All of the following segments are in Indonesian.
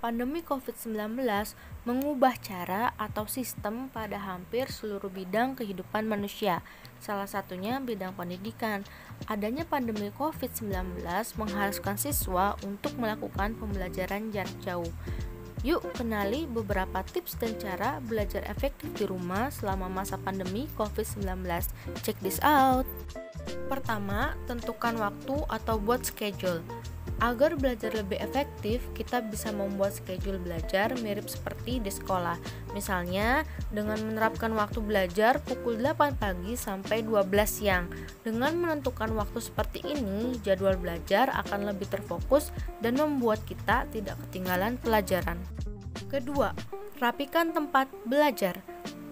Pandemi COVID-19 mengubah cara atau sistem pada hampir seluruh bidang kehidupan manusia, salah satunya bidang pendidikan. Adanya pandemi COVID-19 mengharuskan siswa untuk melakukan pembelajaran jarak jauh. Yuk kenali beberapa tips dan cara belajar efektif di rumah selama masa pandemi COVID-19. Check this out. Pertama, tentukan waktu atau buat schedule. Agar belajar lebih efektif, kita bisa membuat schedule belajar mirip seperti di sekolah. Misalnya, dengan menerapkan waktu belajar pukul 8 pagi sampai 12 siang. Dengan menentukan waktu seperti ini, jadwal belajar akan lebih terfokus dan membuat kita tidak ketinggalan pelajaran. Kedua, rapikan tempat belajar.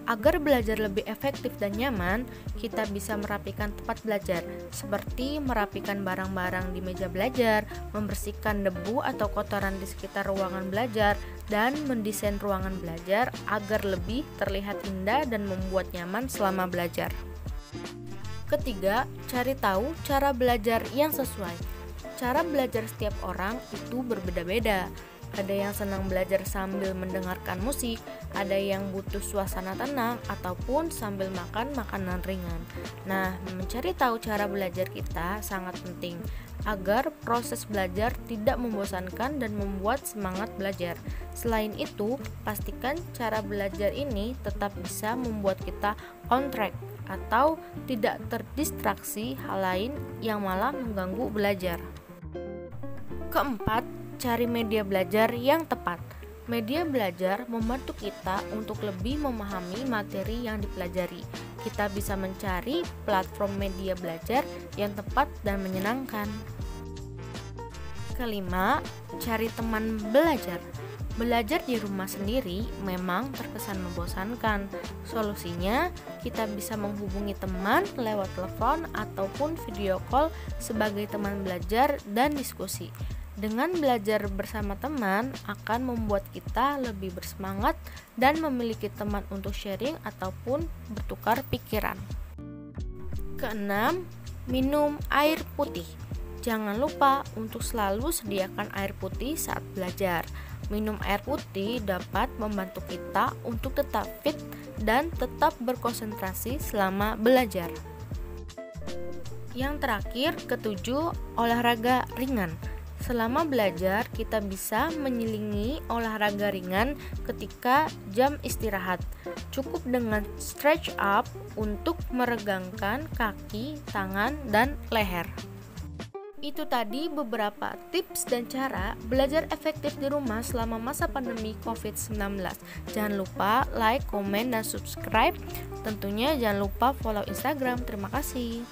Agar belajar lebih efektif dan nyaman, kita bisa merapikan tempat belajar, seperti merapikan barang-barang di meja belajar, membersihkan debu atau kotoran di sekitar ruangan belajar, dan mendesain ruangan belajar agar lebih terlihat indah dan membuat nyaman selama belajar. Ketiga, cari tahu cara belajar yang sesuai. Cara belajar setiap orang itu berbeda-beda. Ada yang senang belajar sambil mendengarkan musik, ada yang butuh suasana tenang, ataupun sambil makan makanan ringan. Nah, mencari tahu cara belajar kita sangat penting agar proses belajar tidak membosankan dan membuat semangat belajar. Selain itu, pastikan cara belajar ini tetap bisa membuat kita on track atau tidak terdistraksi hal lain yang malah mengganggu belajar. Keempat, cari media belajar yang tepat. Media belajar membantu kita untuk lebih memahami materi yang dipelajari. Kita bisa mencari platform media belajar yang tepat dan menyenangkan. Kelima, cari teman belajar. Belajar di rumah sendiri memang terkesan membosankan. Solusinya, kita bisa menghubungi teman lewat telepon ataupun video call sebagai teman belajar dan diskusi. Dengan belajar bersama teman akan membuat kita lebih bersemangat dan memiliki teman untuk sharing ataupun bertukar pikiran. Keenam, minum air putih. Jangan lupa untuk selalu sediakan air putih saat belajar. Minum air putih dapat membantu kita untuk tetap fit dan tetap berkonsentrasi selama belajar. Yang terakhir, ketujuh, olahraga ringan. Selama belajar, kita bisa menyelingi olahraga ringan ketika jam istirahat. Cukup dengan stretch up untuk meregangkan kaki, tangan, dan leher. Itu tadi beberapa tips dan cara belajar efektif di rumah selama masa pandemi COVID-19. Jangan lupa like, komen, dan subscribe. Tentunya jangan lupa follow Instagram. Terima kasih.